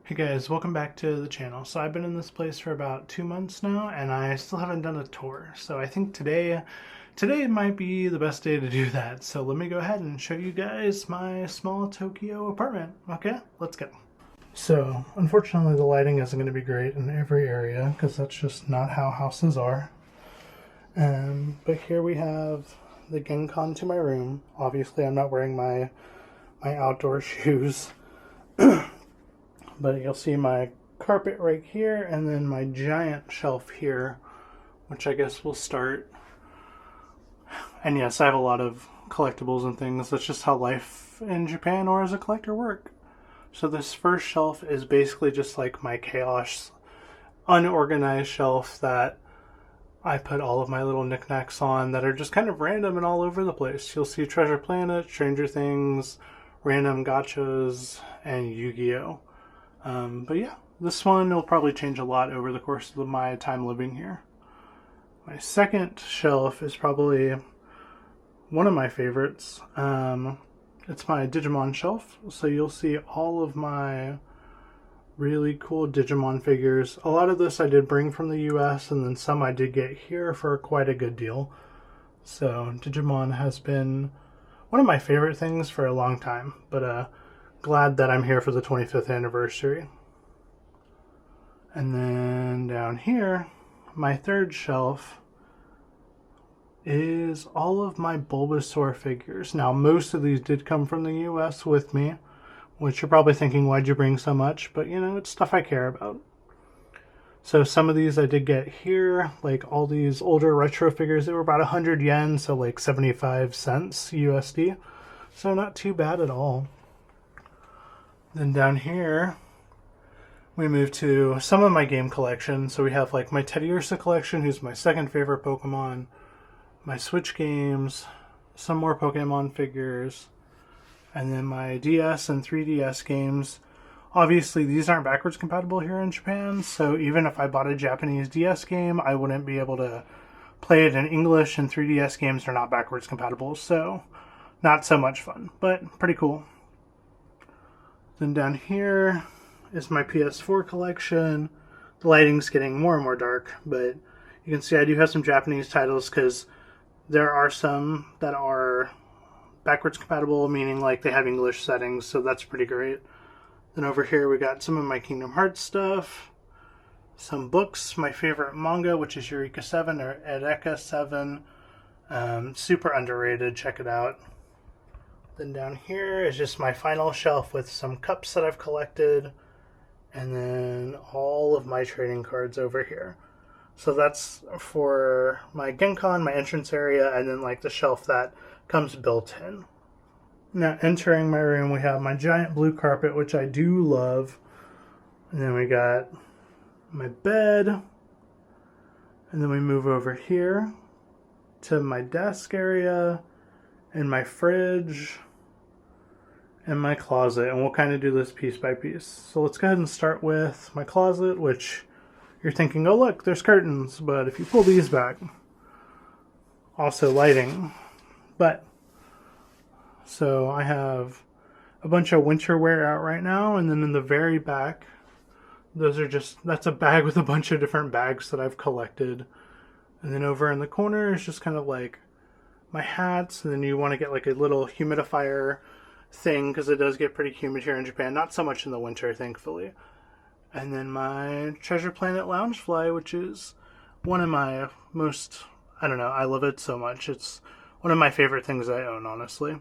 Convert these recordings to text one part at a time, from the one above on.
Hey guys, welcome back to the channel. So I've been in this place for about 2 months now and I still haven't done a tour. So I think today might be the best day to do that. So let me go ahead and show you guys my small Tokyo apartment. Okay, let's go. So unfortunately the lighting isn't going to be great in every area because that's just not how houses are. But here we have the Genkan to my room. Obviously I'm not wearing my outdoor shoes. But you'll see my carpet right here and then my giant shelf here, which I guess will start. And yes, I have a lot of collectibles and things. That's just how life in Japan or as a collector work. So this first shelf is basically just like my chaos, unorganized shelf that I put all of my little knickknacks on that are just kind of random and all over the place. You'll see Treasure Planet, Stranger Things, random gachas, and Yu-Gi-Oh! But yeah, this one will probably change a lot over the course of my time living here. My second shelf is probably one of my favorites. It's my Digimon shelf. So you'll see all of my really cool Digimon figures. A lot of this I did bring from the US, and then some I did get here for quite a good deal. So Digimon has been one of my favorite things for a long time, but glad that I'm here for the 25th anniversary. And then down here, my third shelf is all of my Bulbasaur figures. Now, most of these did come from the US with me, which you're probably thinking, why'd you bring so much? But, you know, it's stuff I care about. So some of these I did get here, like all these older retro figures. They were about 100 yen, so like 75 cents USD. So not too bad at all. Then down here, we move to some of my game collection. So we have like my Teddy Ursa collection, who's my second favorite Pokemon, my Switch games, some more Pokemon figures, and then my DS and 3DS games. Obviously, these aren't backwards compatible here in Japan, so even if I bought a Japanese DS game, I wouldn't be able to play it in English, and 3DS games are not backwards compatible, so not so much fun, but pretty cool. Then down here is my PS4 collection. The lighting's getting more and more dark, but you can see I do have some Japanese titles because there are some that are backwards compatible, meaning like they have English settings, so that's pretty great. Then over here we got some of my Kingdom Hearts stuff, some books, my favorite manga, which is Eureka 7 or Eureka 7. Super underrated, check it out. Then down here is just my final shelf with some cups that I've collected, and then all of my trading cards over here. So that's for my Genkan, my entrance area, and then like the shelf that comes built in. Now entering my room, we have my giant blue carpet, which I do love. And then we got my bed. And then we move over here to my desk area and my fridge and my closet. And we'll kind of do this piece by piece. So let's go ahead and start with my closet, which you're thinking, oh look, there's curtains. But if you pull these back, also lighting. But so I have a bunch of winter wear out right now, and then in the very back, that's a bag with a bunch of different bags that I've collected. And then over in the corner is just kind of like my hats, and then you want to get like a little humidifier thing because it does get pretty humid here in Japan. Not so much in the winter, thankfully. And then my Treasure Planet Loungefly, which is one of my most, I don't know, I love it so much. It's one of my favorite things I own, honestly.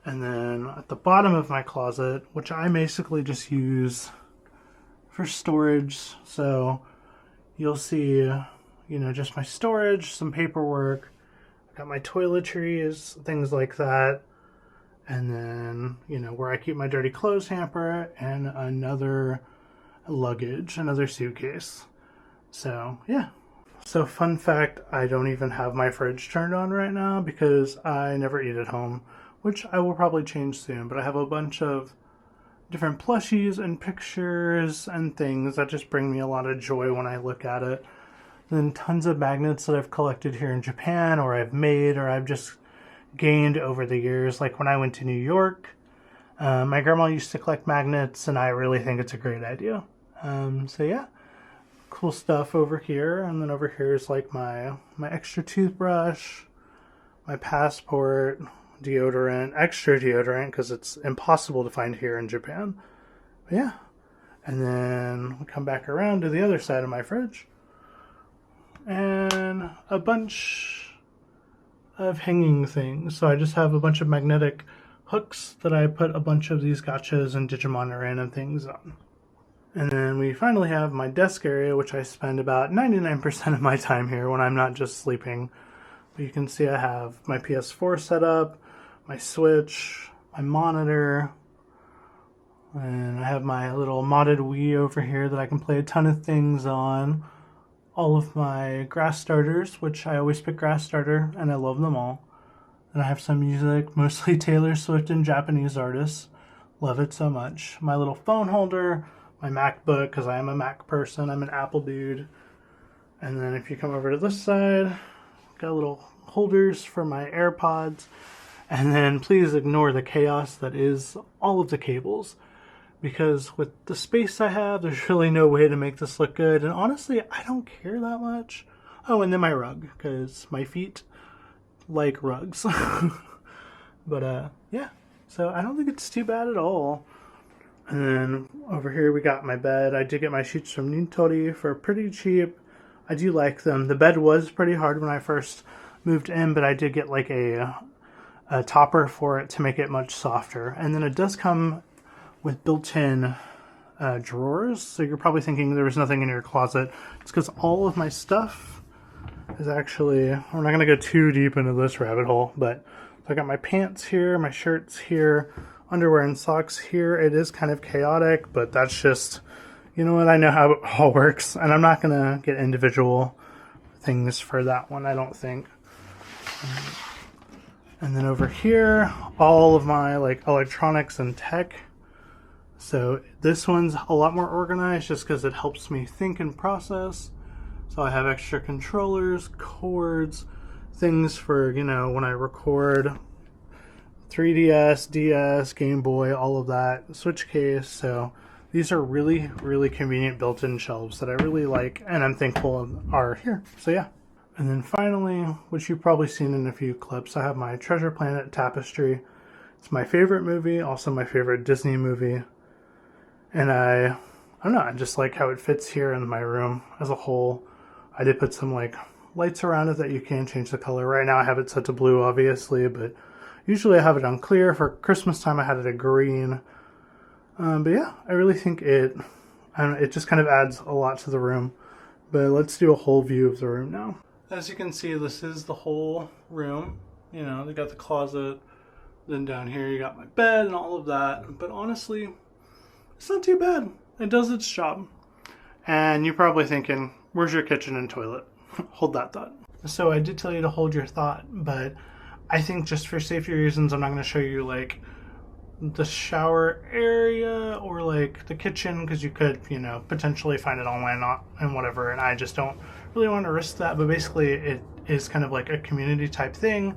And then at the bottom of my closet, which I basically just use for storage. So you'll see, you know, just my storage, some paperwork. I got my toiletries, things like that. And then, you know, where I keep my dirty clothes hamper and another luggage, another suitcase. So, yeah. So fun fact, I don't even have my fridge turned on right now because I never eat at home, which I will probably change soon. But I have a bunch of different plushies and pictures and things that just bring me a lot of joy when I look at it. Then tons of magnets that I've collected here in Japan, or I've made, or I've just gained over the years. Like when I went to New York, My grandma used to collect magnets, and I really think it's a great idea. So yeah, cool stuff over here. And then over here is like my extra toothbrush, my passport, deodorant, extra deodorant because it's impossible to find here in Japan. But yeah, and then we come back around to the other side of my fridge, and a bunch of hanging things. So I just have a bunch of magnetic hooks that I put a bunch of these gachas and Digimon or random things on. And then we finally have my desk area, which I spend about 99% of my time here when I'm not just sleeping. But you can see I have my PS4 set up, my Switch, my monitor, and I have my little modded Wii over here that I can play a ton of things on. All of my grass starters, which I always pick grass starter, and I love them all. And I have some music, mostly Taylor Swift and Japanese artists. Love it so much. My little phone holder, my MacBook, because I am a Mac person. I'm an Apple dude. And then if you come over to this side, got little holders for my AirPods. And then please ignore the chaos that is all of the cables. Because with the space I have, there's really no way to make this look good. And honestly, I don't care that much. Oh, and then my rug, because my feet like rugs. But yeah, so I don't think it's too bad at all. And then over here we got my bed. I did get my sheets from Nitori for pretty cheap. I do like them. The bed was pretty hard when I first moved in, but I did get like a topper for it to make it much softer. And then it does come with built-in drawers. So you're probably thinking there was nothing in your closet. It's because all of my stuff is actually, we're not going to go too deep into this rabbit hole, but so I got my pants here, my shirts here, underwear and socks here. It is kind of chaotic, but that's just, you know what, I know how it all works, and I'm not going to get individual things for that one, I don't think. And then over here, all of my like electronics and tech. So this one's a lot more organized just because it helps me think and process. So I have extra controllers, cords, things for, you know, when I record, 3DS, DS, Game Boy, all of that, Switch case. So these are really, really convenient built-in shelves that I really like and I'm thankful are here. So yeah. And then finally, which you've probably seen in a few clips, I have my Treasure Planet tapestry. It's my favorite movie, also my favorite Disney movie. And I don't know, I just like how it fits here in my room as a whole. I did put some like lights around it that you can change the color. Right now I have it set to blue, obviously, but usually I have it on clear. For Christmas time I had it a green. But yeah, I really think it just kind of adds a lot to the room. But let's do a whole view of the room now. As you can see, this is the whole room. You know, they got the closet. Then down here you got my bed and all of that. But honestly, it's not too bad. It does its job. And you're probably thinking, where's your kitchen and toilet? Hold that thought. So I did tell you to hold your thought, but I think just for safety reasons, I'm not going to show you like the shower area or like the kitchen, because you could, you know, potentially find it online and whatever, and I just don't really want to risk that. But basically it is kind of like a community type thing,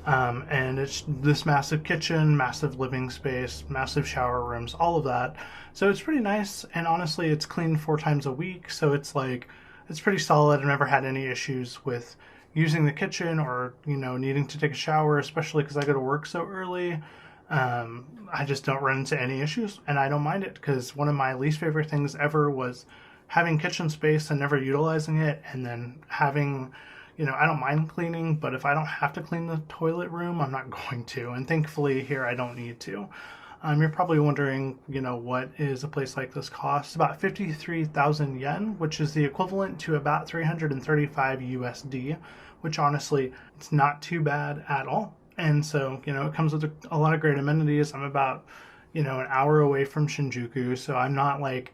and it's this massive kitchen, massive living space, massive shower rooms, all of that. So it's pretty nice, and honestly it's cleaned 4 times a week, so it's like, it's pretty solid. I've never had any issues with using the kitchen or, you know, needing to take a shower, especially because I go to work so early. I just don't run into any issues, and I don't mind it, because one of my least favorite things ever was having kitchen space and never utilizing it, and then having, you know, I don't mind cleaning, but if I don't have to clean the toilet room, I'm not going to, and thankfully here I don't need to. You're probably wondering, you know, what is a place like this cost? About 53,000 yen, which is the equivalent to about 335 USD, which honestly, it's not too bad at all. And so, you know, it comes with a lot of great amenities. I'm about, you know, an hour away from Shinjuku, so I'm not like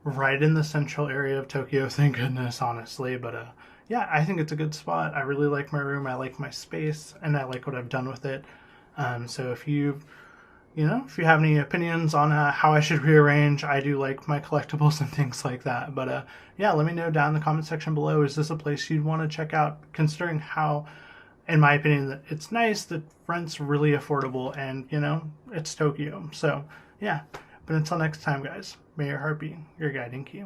right in the central area of Tokyo, thank goodness, honestly. But yeah, I think it's a good spot. I really like my room, I like my space, and I like what I've done with it. So if you have any opinions on how I should rearrange, I do like my collectibles and things like that. But yeah, let me know down in the comment section below. Is this a place you'd want to check out, considering how in my opinion, it's nice, the rent's really affordable, and, you know, it's Tokyo. So, yeah. But until next time, guys, may your heart be your guiding key.